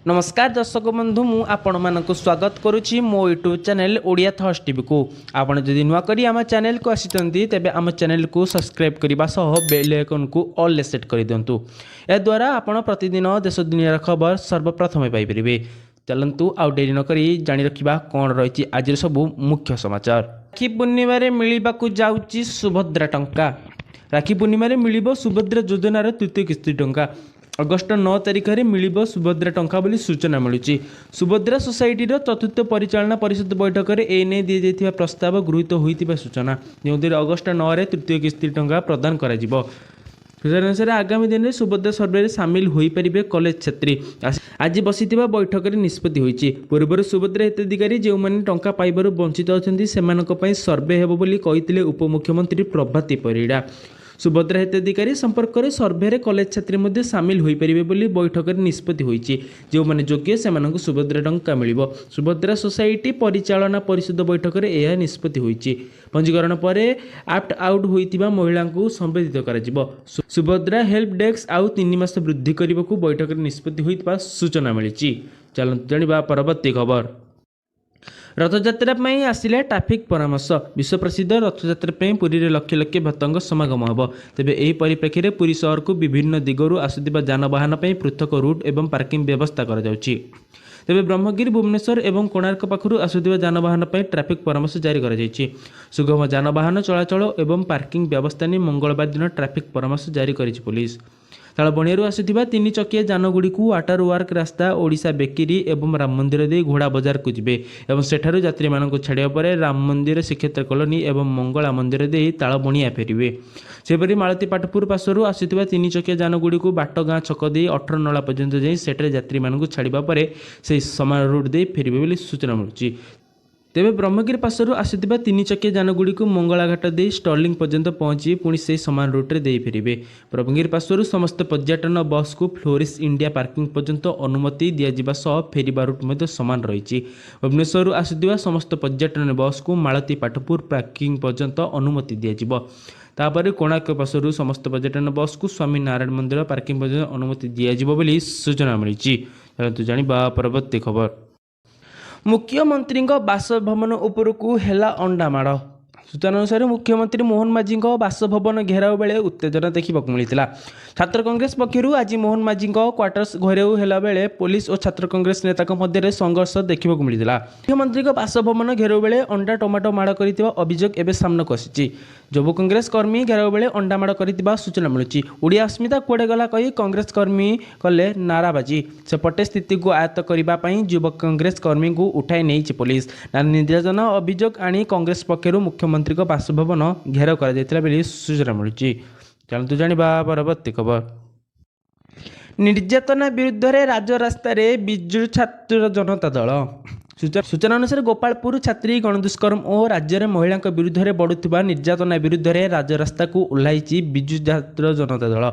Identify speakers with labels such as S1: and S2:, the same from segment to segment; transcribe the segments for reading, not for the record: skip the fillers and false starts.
S1: नमस्कार दर्शक बंधु मु आपण मानक स्वागत करुच्ची मो YouTube channel Odia thoughts TV को। आपण जदि नुआ करी आम चैनल को आसी तेबे आम चैनल को सब्सक्राइब करने सह बेल आइकन को ऑल सेट कर दिंतु। या द्वारा आपण प्रतिदिन देश दुनिया खबर सर्वप्रथम पाइपर। चलतु आउ डेरी नक जाणी रखा कौन रही आज सबू मुख्य समाचार। राखी पूर्णिम मिलवाकू जाऊँगी सुभद्रा टंका। राखी पूर्णिम मिल सुभद्रा योजनार तृतीय किस्ती टंका। अगस्ट 9 तारिख में मिल सुभद्रा टंका बोली सूचना मिलूँ। सुभद्रा सोसाइटीर चतुर्थ परिचालना परिषद बैठक में एने दी जाइथिबा प्रस्ताव गृहीत होइतिबा सूचना, जो अगस्ट 9 रे तृतीय किस्ती टंका प्रदान करा जिवो। अनुसार आगामी दिन में सुभद्रा सर्वे सामिल हो पारे कॉलेज छात्री। आज बसिथिबा बैठक में निष्पत्ति होइछि। पूर्व सुभद्रा हिताधिकारी जो मैंने टंका पाइबार वंचित अछंती सेमानक पई सर्वे हेबो बोली कहिथिले उपमुख्यमंत्री प्रभाती परिड़ा। सुभद्रा हिताधिकारी संपर्क में सर्वे कॉलेज छात्री मध्य सामिल हो पारे बोली बैठक में निष्पत्ति होइछि। जो मैंने योग्य सेमानकु सुभद्रा टंका मिलिबो। सुभद्रा सोसाइटी परिचालना परिषद बैठक में यह निष्पत्ति होइछि। पंजीकरण पर आप्ट आउट होइतिबा महिला को संबोधित करा। सुभद्रा हेल्प डेस्क आउ 3 मास वृद्धि करने को बैठक में निष्पत्ति होइतिबा सूचना मिली। चलନ୍ତୁ जानिबा परवर्ती खबर। रथयात्रा आसिले ट्राफिक परामर्श। विश्व प्रसिद्ध रथयात्रा पुरी में लक्ष लक्ष भक्तों समागम होब। तेबे एही परिप्रेक्षी में पुरी शहर को विभिन्न दिगरू आसुथिबा जानवाहन पृथक रूट एवं पार्किंग व्यवस्था करा जाउछि। तेबे ब्रह्मगिरी भुवनेश्वर एवं कोणार्क पाखु आसुथिबा जानवाहन ट्राफिक परामर्श जारी करा जाइछि। सुगम जानवाहन चलाचल एवं पार्किंग व्यवस्था नहीं मंगलवार दिन ट्राफिक परामर्श जारी करिछि पुलिस। तालबणियारू आसुथिबा 3 चकिया जानगुड़ी को वाटर वर्क रास्ता ओडिशा बेकरी एवं राम मंदिर दे घोड़ा बाजार को जिबे एवं सेठारू यात्री मानक छाड़िया पर राम मंदिर श्रीक्षेत्र कॉलोनी एवं मंगला मंदिर दे तालबणिया फेरिबे। सेपरि मालती पाटपुर पार्श्वरू आसुथिबा 3 चकिया जानगुड़ी को बाट गाँ छक दे 18 नला पर्यंत जाई सेठारे यात्री मानक छाड़िबा पर से समान रूट दे फेरिबे बोली सूचना मिलुछि। तेबे ब्रह्मगिरी पार्श्वरू आसुथिबा 3 चकिया जानगुड़ी को मंगलाघाट दे स्टर्लिंग पर्यंत पहुंची पुणी से समान रूट्रे दे फेरिबे। ब्रह्मगिरी पार्श्वरू समस्त पर्यटन बस को फ्लोरिस इंडिया पार्किंग पर्यंत अनुमति दिया सह फेरिबा रूट मध्य समान रही। भुवनेश्वर आसुथिबा समस्त पर्यटन बस को मालती पाटपुर पार्किंग पर्यंत अनुमति दिया। तापर कोणार्क पार्श्वरू समस्त पर्यटन बस को स्वामी नारायण मंदिर पार्किंग पर्यंत अनुमति दिया बोली सूचना मिली। जानिबा परवर्ती खबर। मुख्यमंत्री बासभवन उपरकू हेला अंडामाड़। सूचना अनुसार मुख्यमंत्री मोहन माझी बासभवन घेराव बेले उत्तेजना देखा मिलता। छात्र कांग्रेस पक्षर आज मोहन माझी क्वार्टर्स घेराव होला बेले पुलिस और छात्र कांग्रेस नेता मध्य संघर्ष देखा मिलता। मुख्यमंत्री बासभवन घेराव बेले अंडा टमाटो माड़ कर अभियोग एवं सामना को आसी। युवा कांग्रेस कर्मी घेराव बेले अंडा माड़ कर सूचना मिलूँ। ओडिया अस्मिता कुआडे गला कही कांग्रेस कर्मी कले नाराबाजी। सेपटे स्थिति को आयत्त करने युवा कांग्रेस कर्मी को उठाई नहीं पुलिस। निर्यातना अभियोग आनी कांग्रेस पक्षर मुख्यमंत्री बासभवन घेराव कर सूचना मिलूँ। चलतु जानिबा परवर्ती खबर। निर्यातना विरुद्ध रे राजरास्ता बिजु छात्र जनता दल। सूचना अनुसार गोपालपुर छात्री गणदुष्कर्म और राज्य में महिला विरुद्ध में बढ़ुवा निर्यातना विरुद्ध में राजरास्ता को ओह्लाई बिजु छात्र जनता दल।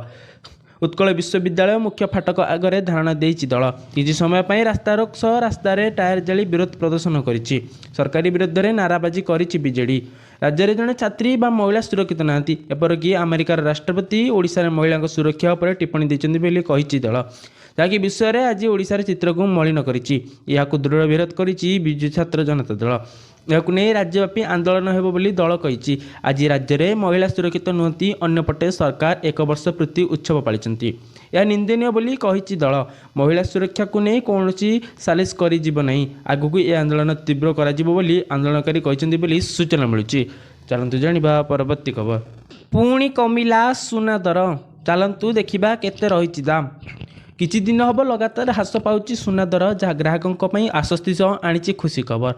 S1: उत्कल विश्वविद्यालय मुख्य फाटक आगे धारणा देइछि दल। किछि समय पर रास्तारोक सह रास्तार टायर जाली विरोध प्रदर्शन करिछि। सरकारी विरुद्ध में नाराबाजी करिछि बीजेडी। राज्य में जड़े छात्री बा महिला सुरक्षित नाहांती। एपरिक अमेरिकार राष्ट्रपति ओडिशा महिला सुरक्षा पर टिप्पणी देइछन्ति बोली कहिछि दल, जहाँकि विषय में आज ओडिशार चित्र को मलिन करिछि। याकु दृढ़ विरोध करिछि बिजु छात्र जनता दल। यह नहीं राज्यव्यापी आंदोलन हेबो बोली दल कहिछि। आज राज्य में महिला सुरक्षित नुहति, अन्यपटे सरकार 1 वर्ष पूर्ति उत्सव पालिछन्ति। यह निंदनीय बोली कहिछि दल। महिला सुरक्षा को नहीं कौनसी सालिस करि जीव नहीं। आगु यह आंदोलन तीव्र करा जीवो बोली आंदोलनकारी कहिछन्ति बोली सूचना मिलुछि। चलन्तु जानिबा परवर्ती खबर। पुणी कमिला सुना दर। चलन्तु देखिबा केते रहिछि दाम। किछि दिन हम लगातार ह्रास पाउछि सुना दर, जहाँ ग्राहकों आश्वस्ति सह आनी खुशी खबर।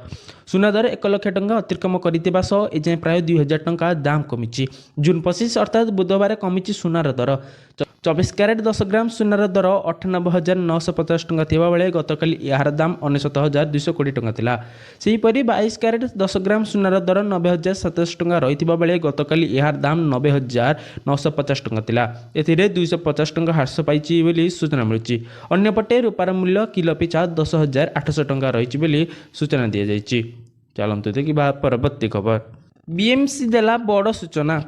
S1: सुना दर 1 लाख टंका अतिक्रम करथिबा सह एजाएं प्राय 2000 टंका दाम कमिछि। जून 25 अर्थात बुधवार कमिछि सुनार दर। 24 क्यारेट 10 ग्राम सुनार दर 98,950 टंका थिबा बेले गतकाली यार दाम 99,220 टंका थिला। सेहीपरि 22 क्यारेट 10 ग्राम सुनार दर 90,700 टंका रहिथिबा बेले गतकाली यार दाम 90,950 टंका थिला। एथिरे 250 टंका ह्रास पाइछि बोली सूचना मिलुछि। अन्यपटे रूपार मूल्य किलो पिछा 10,800 टंका रहिछि बोली सूचना दिया जाइछि। चलन्तु देखिबा परवर्ती खबर। बीएमसी देला बड़ सूचना।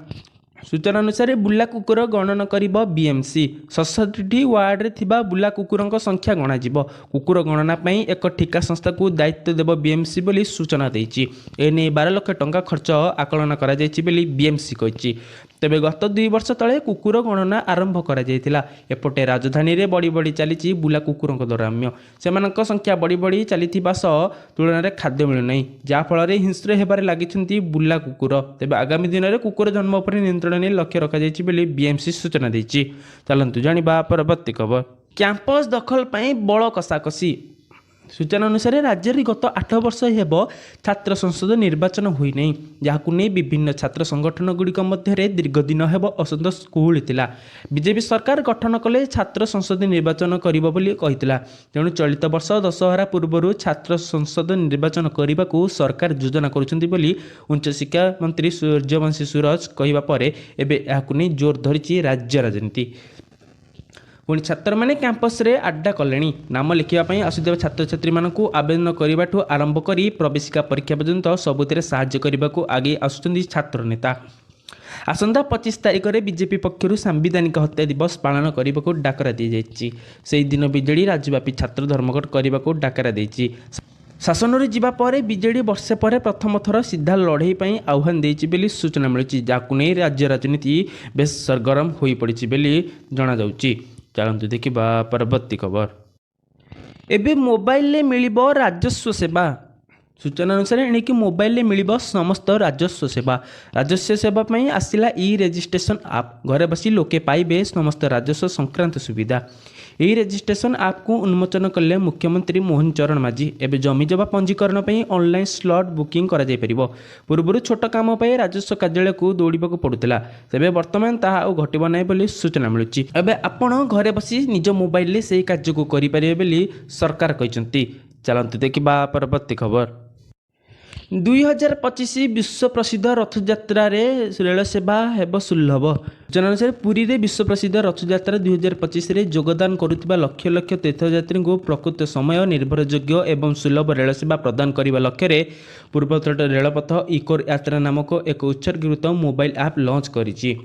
S1: सूचना अनुसार बुला कुकुर गणन करिब बीएमसी 67 वार्ड रे थिबा बुला कुकुरଙ୍କ संख्या गणाजिब। कुकुर गणना पई एक ठिका संस्था को दायित्व देव बीएमसी बोली सूचना देछि। एने 12 लाख टंका खर्च आकलन करा जायछि बोली बीएमसी कहिछि। तेबे गत 2 वर्ष तले कुकुर गणना आरंभ करा जायतिला। एपटे राजधानी रे बड़ी बड़ी चलीछि बुला कुकुरଙ୍କ दराम्य। सेमानଙ୍କ संख्या बड़ी बड़ी चलीथिबा सह तुलन रे खाद्य मिलु नै, जा फल रे हिंस्र हेबारे लागिछन्ती बुला कुकुर। तेबे आगामी दिन रे कुकुर जन्म पर नियंत्रण ने लक्ष्य रखा जायछि बोली बीएमसी सूचना देछि। चलंतु जानिबा परवर्ती खबर। कैंपस दखल पई बड़ कसाकसी। सूचना अनुसार राज्य में गत 8 वर्ष हेब छात्र संसद निर्वाचन हुई नहीं, जहां नहीं विभिन्न छात्र संगठन गुड़िक मध्य दीर्घ दिन हेब असंतोष होता। बीजेपी सरकार गठन कले छात्र संसद निर्वाचन करिबो बोली कहितला। तेणु चलित वर्ष दशहरा पूर्व छात्र संसद निर्वाचन करने को सरकार योजना करुछन्ति बोली उच्च शिक्षा मंत्री सूर्यवंशी सूरज कहिबा परे एबे याकु नहीं जोर धरिछि राज्य राजनीति। पुणी छात्र मैंने कैंपस रे आड्डा कले नाम लिखापी आसुवा छात्र छात्री मानू आवेदन करने आरंभ कर प्रवेशिका परीक्षा पर्यंत सबुतिर साहाय्य करने को आगे आसुच्चंती छात्र नेता। आसंता 25 तारिख में बीजेपी पक्षर सांविधानिक हत्या दिवस पालन करने को डाकरा दी जाइए। से दिन बीजेडी राज्यव्यापी छात्र धर्मघट करने को डाकरा देछि। शासन रे जिबा परे बीजेडी वर्षे पर प्रथम थर सीधा लड़ाई पर आह्वान देछि बोली सूचना मिलुछि, जाकु नै राज्य राजनीति बेस सरगरम होई पड़िछि बोली जणा जाउछि। चलंतु देखिबा परवर्ती खबर। एबे मोबाइल ले मिलिबो राजस्व सेवा। सूचना अनुसार एणिकी मोबाइल ले मिलिबो समस्त राजस्व सेवा। राजस्व सेवा पई आसिला ई रजिस्ट्रेशन आप। घरे बसी लोके पाइबे समस्त राजस्व संक्रांत सुविधा। यही रजिस्ट्रेशन आप को उन्मोचन कले मुख्यमंत्री मोहन चरण माझी। एवं जमी जमा पंजीकरण पर ऑनलाइन स्लॉट बुकिंग करा जाय परिबो। पूर्व छोट काम पर राजस्व कार्यालय को दौड़ाक पड़ुला, तेज बर्तमान ताहा घटब ना बोली सूचना मिलुछि। एबे आपण घरे बसी निज मोबाइल ले सेही कार्य को करि परिबे बोली सरकार कहिसंती। चलंतु देखिबा परवर्ती खबर। 2025 विश्व प्रसिद्ध रथयात्रा रेल सेवा हेब सुलभ। सूचना अनुसार पुरी रे विश्व प्रसिद्ध रथयात्रा 2025 रे योगदान करुथिबा लक्ष लक्ष तीर्थयात्री को प्रकृत समय निर्भरयोग्य एवं सुलभ रेल सेवा प्रदान करने लक्ष्य रे पूर्वतट रेलपथ इकोर यात्रा नामक एक उत्सर्गीकृत मोबाइल ऐप लॉन्च करिछि।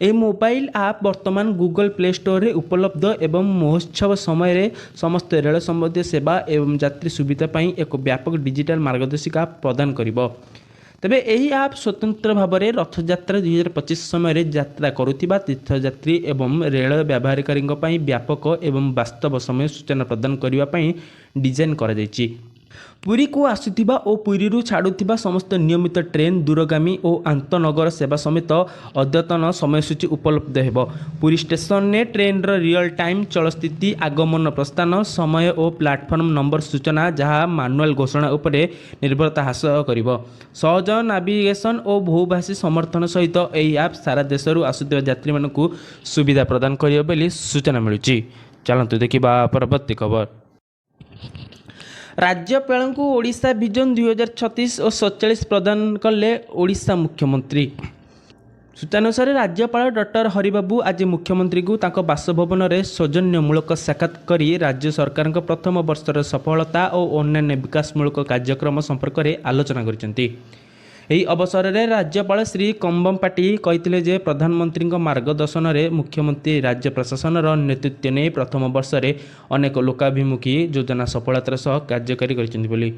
S1: ए मोबाइल ऐप वर्तमान गूगल प्ले स्टोर रे उपलब्ध एवं महोत्सव समय रे समस्त रेल संबंधी सेवा एवं यात्री सुविधा पाई एक व्यापक डिजिटल मार्गदर्शिका प्रदान करिबो। तेबे एही ऐप स्वतंत्र भाव में रथयात्रा 2025 समय यात्रा करुथिबा तीर्थयात्री एवं रेल व्यवहारकारी व्यापक एवं वास्तव समय सूचना प्रदान करने पाई डिजाइन करा जायछि। पुरी को आसुथिबा और पुरी रु छाड़ुथिबा समस्त नियमित ट्रेन दूरगामी और आंतनगर सेवा समेत अद्यतन समयसूची उपलब्ध हेबो। पुरी स्टेशन ने ट्रेन रियल टाइम चलस्थिति आगमन प्रस्थान समय और प्लाटफर्म नंबर सूचना जहाँ मानुआल घोषणा उपरे निर्भरता ह्रास करिबो। सहज नाविगेशन और बहुभाषी समर्थन सहित यह ऐप सारा देशरू आसुथिबा यात्री मानकु सुविधा प्रदान करियो बोली सूचना मिलुछि। चलंतु देखिबा परवर्ती खबर। राज्यपाल को ओडिशा विजन 2036 और 47 प्रदान कले ओडिशा मुख्यमंत्री। सूचना अनुसार राज्यपाल डॉक्टर हरिबाबू आज मुख्यमंत्री को तांको बासभवन में सौजन्यमूलक साक्षात करी राज्य सरकार प्रथम वर्षर सफलता और अन्य विकासमूलक कार्यक्रम संपर्क में आलोचना करिसेंती। यही अवसर में राज्यपाल श्री कंबमपाटी कहते जे प्रधानमंत्री मार्गदर्शन में मुख्यमंत्री राज्य प्रशासन नेतृत्व ने प्रथम वर्ष में अनेक लोकाभिमुखी योजना सफलतार सह कार्यकारी करिसेंती।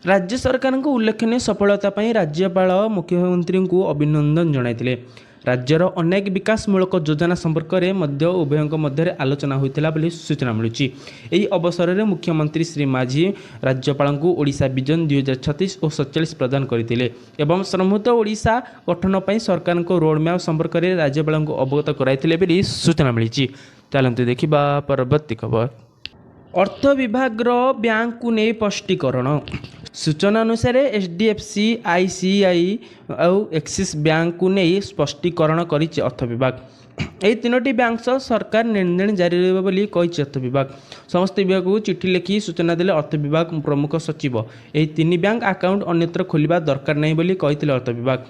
S1: राज्य सरकार को उल्लेखनीय सफलता पर राज्यपाल मुख्यमंत्री को अभिनंदन जणाइथिले। राज्यर अनेक विकासमूलक योजना संपर्क में उभयों मध्य आलोचना होता सूचना मिलुछि। यही अवसर में मुख्यमंत्री श्री माझी राज्यपाल को ओडिशा विजन 2036 और 47 प्रदान करते एवं समृद्ध ओडिशा गठन पर सरकार को रोडमैप संपर्क में राज्यपाल को अवगत कराइथिले सूचना मिली। चलते देखिबा परवर्ती खबर। अर्थ विभाग बैंक को नहीं स्पष्टीकरण। सूचना अनुसार एचडीएफसी आईसीआई और एक्सिस बैंक को नहीं स्पष्टीकरण करिछि अर्थ विभाग। यही तीनोटी बैंक सह सरकार लेनदेन जारी रहिबो बोली कहिछि अर्थ विभाग। समस्त विभाग को चिठी लिखि सूचना देले अर्थ विभाग प्रमुख सचिव। यही तीन बैंक अकाउंट अन्यत्र खोलिबा दरकार नहीं बोली कहिथिले अर्थ विभाग।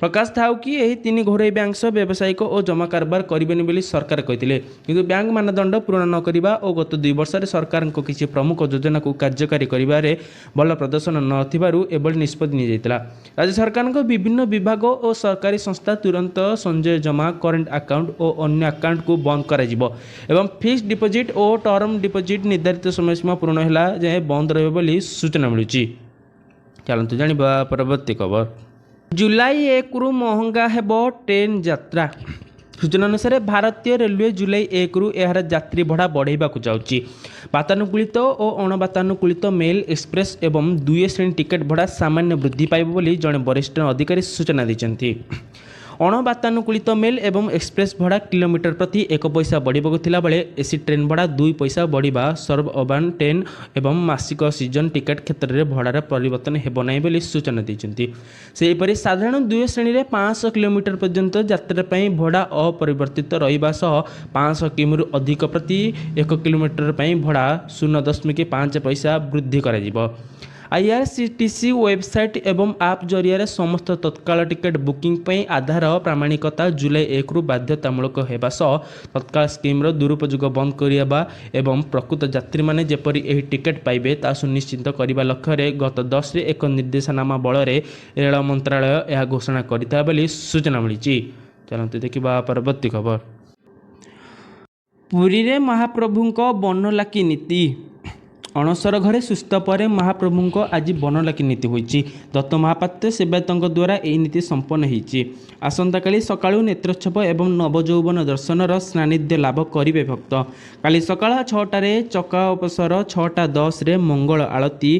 S1: प्रकाश थाउ कि यही 3 घरोई बैंक सह व्यावसायिक और जमा कारबार करेनि बोली सरकार कहते किंतु बैंक मानदंड पूरण न करवा और गत 2 वर्ष सरकार किसी प्रमुख योजना को कार्यकारी करिबारे भल प्रदर्शन नथिबारु एभली निष्पत्ति नि जाइतला। राज्य सरकार विभिन्न विभाग और सरकारी संस्था तुरंत संचय जमा करेंट अकाउंट और अन्य अकाउंट को बंद करा जिवो एवं फिक्स्ड डिपोजिट और टर्म डिपोजिट निर्धारित समय सीमा पूर्ण होला जाए बंद रहिबो बोली सूचना मिलुची। चलंतु जानिबा परवर्ती खबर। जुलाई 1 रु महंगा हेबो ट्रेन यात्रा। सूचना अनुसार भारतीय रेलवे जुलाई 1 रु यार यात्री भड़ा बढ़ाइबा जाउची। वातानुकूलित और अणवातानुकूलित मेल एक्सप्रेस एवं 2 श्रेणी टिकेट भड़ा सामान्य वृद्धि पाइब बोली जड़े वरिष्ठ अधिकारी सूचना दैछन्ति। अणवातानुकूलित मेल एवं एक्सप्रेस भड़ा किलोमीटर प्रति 1 पैसा बढ़ाक थिला बेले एसी ट्रेन भड़ा 2 पैसा बढ़िबा सर्व अर्बान ट्रेन एवं मासिक सीजन टिकेट क्षेत्र में भड़ार परिवर्तन हेबो नाही बोली सूचना दैछन्ति। सेहीपरि साधारण 2 श्रेणी में 500 किलोमीटर पर्यंत यात्रा पई भड़ा अपरिवर्तित रहिबा सह 500 किमी अधिक प्रति 1 किलोमीटर पई भड़ा 0.5 पैसा वृद्धि करा जिवो। आईआरसीटीसी वेबसाइट एवं आप जरिया समस्त तत्काल टिकेट बुकिंग पर आधार प्रामाणिकता जुलाई 1 रु बाध्यतामूलक होगा सह तत्काल स्कीम दुरुपयोग बंद करवा एवं प्रकृत यात्री मैंने जेपरी यह टिकेट पाइबे ता सुनिश्चित करने लक्ष्य गत 10 रे एक निर्देशनामा बल रेल मंत्रालय यह घोषणा करता बोली सूचना मिली। चलते देखा परवर्ती खबर। पुरी रे महाप्रभुंको बनलाकी नीति। अणसर घरे सुस्थ पर महाप्रभुंको आज बनलाकी नीति होईची। दत्त महापात्र सेवायतों द्वारा यह नीति संपन्न होईची। आसंता काली सकाळु नेत्रोत्सव एवं नवजौवन दर्शनर सानिध्य लाभ करिवे भक्त। काली सकाळ 6टारे चका अवसर 6:10 रे मंगल आळती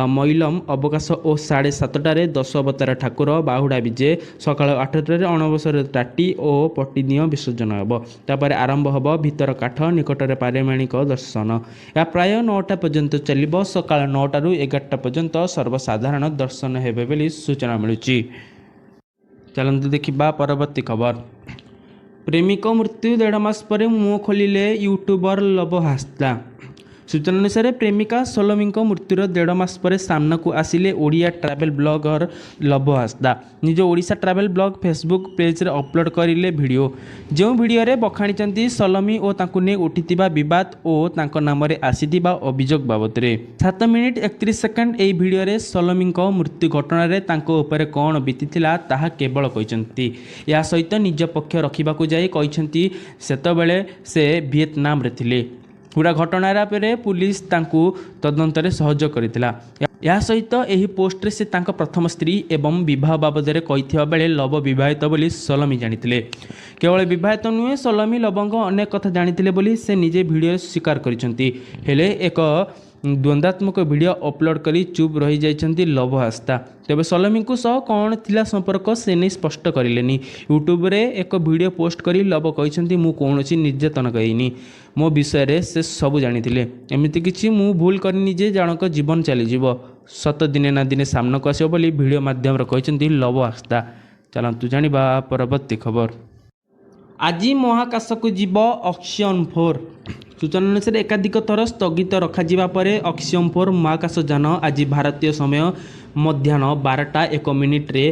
S1: मैलम अवकाश और 7:30 10 अवतार ठाकुर बाहुड़ा विजे सकाळ 8टारे अणवसर टाटी और पट्टिदिय विसर्जन हेब। तापर आरंभ हेब भीतर काठ निकटरे पारिमाणिक दर्शन। या प्राय 9टा पर्यंत चलिब। सकाळ 9टा रु 11टा पर्यंत सर्वसाधारण दर्शन हेबे बोली सूचना मिलुची। चलते देखा परवर्ती खबर। प्रेमिक मृत्यु 1.5 मास पर मुँह खोलिले यूट्यूबर लव हास्ता। सूचना अनुसार प्रेमिका सलोमी मृत्युर 1.5 मास पर सामना को आसिले ओडिया ट्रावेल ब्लॉगर लव हास्दा। निज Odisha travel blog Facebook page रे अपलोड करिले वीडियो। जो वीडियो रे बखाणी सलोमी और तांकु ने उठितिबा विवाद और तांको नाम रे आसीतिबा अभियोग बाबत रे 7 मिनिट 31 सेकंड एई वीडियो रे सलोमी मृत्यु घटना रे तांको ऊपर कौन बीतीथिला ताहा केवल कहिसंती। या सहित निज पक्ष रखिबाकू जाई कहिसंती सेतबेले से वियतनाम रे थिले। पूरा घटनार पर पुलिस तांकु तदंतरे सहयोग करथिला। या सहित एही पोस्ट रे से तांको प्रथम स्त्री एवं विवाह बाबद रे कहिथिबा बेले लव विवाहित बोली सलोमी जानिथिले। केवल विवाहित नुहे सलोमी लवंग अनेक कथा जानिथिले बोली से निजे वीडियो स्वीकार करिसंती। हेले एक द्वंद्वात्मक वीडियो अपलोड करी चुप रही जाइछंती लव हास्ता। तेबे सलोमी को सह कौन थिला संपर्क से नहीं स्पष्ट करिलेनी। यूट्यूब रे एक वीडियो पोस्ट करी लव कहिसंती मु कोनोसी निर्यातन करिनी, मो विषय रे से सब जानिथिले। एमिति किछि मु भूल करनी जे जनक जीवन चली जीवो सत दिने ना दिने सामना को आसियो बोली वीडियो माध्यम रे कहिसंती लव हास्ता। चलंतु जानिबा परवर्ती खबर। आज महाकाश को जीव ऑक्सियन 4। सूचना अनुसार एकाधिक थर स्थगित रखा पर ऑक्सियन 4 महाकाश जान आज भारतीय समय मध्याह्न 12:01 रे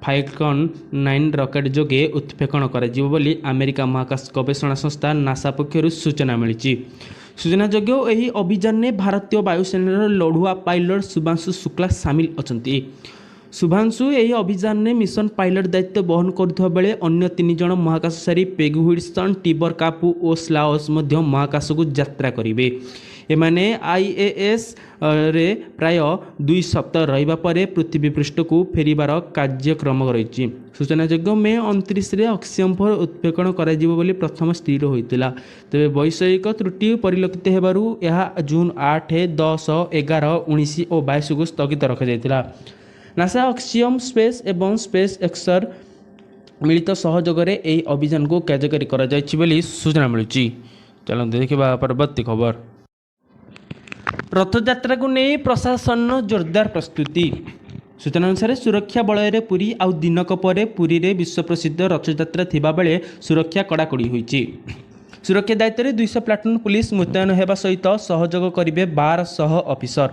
S1: फाल्कन 9 रॉकेट जोगे उत्क्षेपण करा बोली अमेरिका महाकाश गवेषणा संस्था नासा पक्षर सूचना मिली। सूचना जोग्य यही अभियान में भारतीय वायुसेनार लड़ुआ पायलट शुभांशु शुक्ला सामिल अछंती। शुभांशु यही अभियान में मिशन पायलट दायित्व बहन करुवा बेले अन्य 3 जन महाकाशचारी पेग व्हिटसन टिबर कापू और स्लाओस मध्य महाकाश को यात्रा करेंगे। एमाने आईएएस रे प्राय 2 सप्ताह रहिबा परे पृथ्वी पृष्ठ को फेरिबार कार्यक्रम रही। सूचनायोग्य मे 29 रे ऑक्सियन 4 उत्क्षेपण करा जिवो बोली प्रथम स्थिर होइतिला। तेबे वैषयिक त्रुटि परिलक्षित हेबारु यह जून 8, 10, 11, 19 और 22 को स्थगित रखा जायतिला। नासा ऑक्सियन स्पेस एवं स्पेस एक्सर मिलित सहयोग में यह अभियान को कार्यकारी करा जायछि बोली सूचना मिलुछि। चलते देखा परवर्ती खबर। रथयात्रा को नहीं प्रशासन जोरदार प्रस्तुति। सूचना अनुसार सुरक्षा बलय पुरी आउ दिनक पर पुरी रे विश्व प्रसिद्ध रथयात्रा थिबा बेले सुरक्षा कड़ाकड़ी होईछि। सुरक्षा दायित्व में 200 प्लाटून पुलिस मुतयन होगा सहित सहयोग करेंगे 1200 ऑफिसर।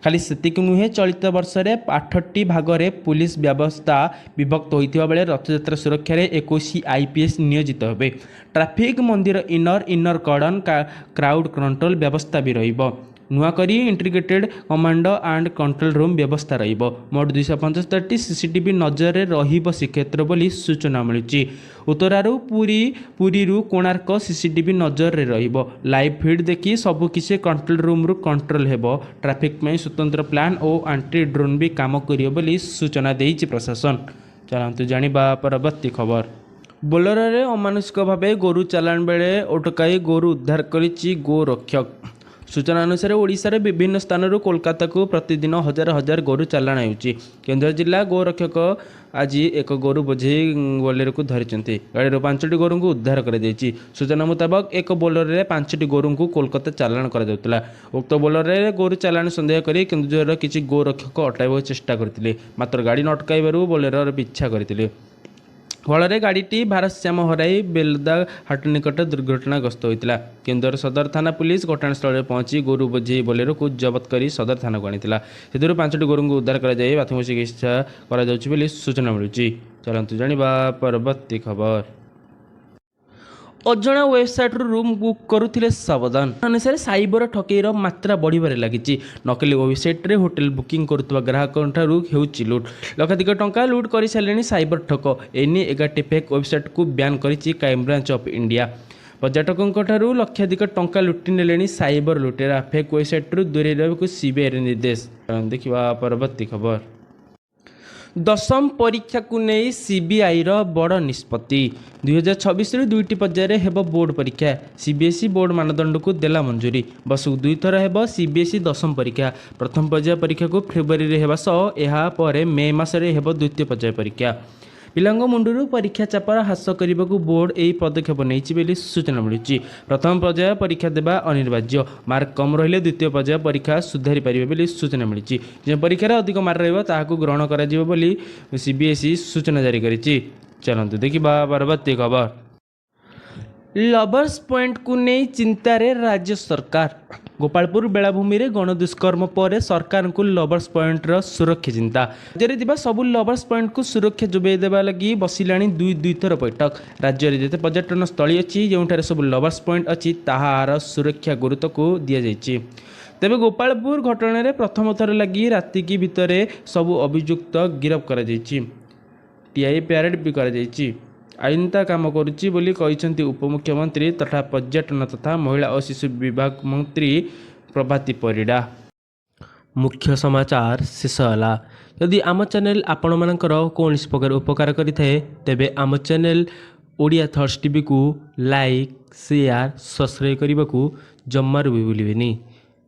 S1: खाली सेतिक नुहे चलित वर्ष में 8टी भाग में पुलिस व्यवस्था विभक्त होता बेले रथयात्रा सुरक्षा 21 IPS नियोजित होते। ट्रैफिक मंदिर इनर कर्डन क्राउड कंट्रोल व्यवस्था भी रहिबो। नुआकरी integrated command and control room व्यवस्था रहिबो। मोट 275टी CCTV नजर रहिबो श्रीक्षेत्र बोली सूचना मिलुची। उत्तरारू पुरीरू कोणार्क CCTV नजर रे रहिबो। लाइव फीड देखी सबकिछि कंट्रोल रूम रु कंट्रोल हेबो। ट्रैफिक में स्वतंत्र प्लान और एंटी ड्रोन भी काम करियो बोली सूचना देइछि प्रशासन। चलंतु जानिबा परवर्ती खबर। बोलेरो रे अमानुषिक भावे गोरु चालान बेले अटकाई गोरु उद्धार करिछि गोरक्षक। सूचना अनुसार ओडिशा रे विभिन्न स्थानरू कोलकाता को प्रतिदिन हजार हजार गोरु चालाण होउछि। केन्द्र जिला गोरक्षक आज एक गोरु बोझे बोलेरो को धरिचंती। गाड़ी 5टी गोरु को उद्धार कर जाइछि। सूचना मुताबक एक बोलेरो रे 5टी गोरु को कोलकाता चालाण करा जाउतला। उक्त बोलेरो रे गोरु चालाण संदेह करी केन्दुझर किछि गोरक्षक अटाइबो चेष्टा करथिले, मात्र गाड़ी न अटकाइबारु बोलेरो रे पिछा करथिले। फल गाड़ीटी भारसाम्य हराई बेलदा हाट निकट दुर्घटनाग्रस्त होता। केन्दुझर सदर थाना पुलिस घटनास्थल में पहुंची गोरु बोझे बोलेरो को जबत कर सदर थाना को आनीला। से 5टी गोरु को उद्धार कर प्राथमिक चिकित्सा कर सूचना मिलूँ। चलतु जानिबा परवर्ती खबर। अजणा वेबसाइट रूम बुक करुथिले सावधान। अनुसार साइबर ठकेईर मात्रा बढ़िबारे लागिछि। नकली वेबसाइट रे होटल बुकिंग करुवा ग्राहकों ठारू हेउछि लुट। लक्षाधिक टंका लुट कर सारे साइबर ठक। एने 11टी फेक वेबसाइट को बैन करिछि क्राइम ब्रांच ऑफ इंडिया। पर्यटकों ठारू लक्षाधिक टंका लुटि नेलेनी साइबर लुटेरा। फेक वेबसाइट रु दूरे रहबाकू CBI रे निर्देश। देखिबा परवर्ती खबर। दशम परीक्षा को नहीं CBI रो बड़ निष्पत्ति। 2026 2टी पर्यायर हेब बोर्ड परीक्षा। CBSE बोर्ड मानदंड को देला मंजूरी। बसु 2 थर हेब CBSE दशम परीक्षा। प्रथम पर्याय परीक्षा को फेब्रुआरी रे हेबा सह एहा परे मे मासरे हेब द्वितीय पर्याय परीक्षा। पिलांग मुंडुरु परीक्षा चापर ह्रास करने को बोर्ड यही पदक्षेप नहीं सूचना मिलूँ। प्रथम पर्याय परीक्षा देवा अनिवार्य। मार्क कम रहिले द्वितीय पर्याय परीक्षा सुधारी पारे सूचना मिली। जो परीक्षार अधिक मार्क रहा ग्रहण कर CBSE सूचना जारी करिछि। चलतु देखिबा परवर्ती खबर। लवर्स पॉइंट को नहीं चिंतारे राज्य सरकार। गोपालपुर बेलाभूमि रे गणदुष्कर्म पर सरकार को लवर्स पॉइंट रो सुरक्षा चिंता। राज्य में सबू लवर्स पॉइंट को सुरक्षा जोगाई देवा लगी बसिलाणी दुई थर बैठक। राज्य में जिते पर्यटन स्थली अच्छी जो सब लवर्स पॉइंट अच्छी ताहार सुरक्षा गुरुत्व को दि जाइए। तेबे गोपालपुर घटना रे प्रथम थर लगी राति भितर सबू अभियुक्त गिरफ कर TI पैरेड भी कर आईनता काम करुच्ची बोली कहिसेंती उपमुख्यमंत्री तथा पर्यटन तथा महिला और शिशु विभाग मंत्री प्रभाती परिडा। मुख्य समाचार शेष है। यदि आम चैनल आपण मानकर कौन प्रकार उपकार करिथे तेबे आम चैनल ओडिया थॉट्स टीवी को लाइक शेयर सब्सक्राइब करने को जम्मार भी भूलिबेनी।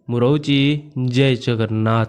S1: मु रहूची जय जगन्नाथ।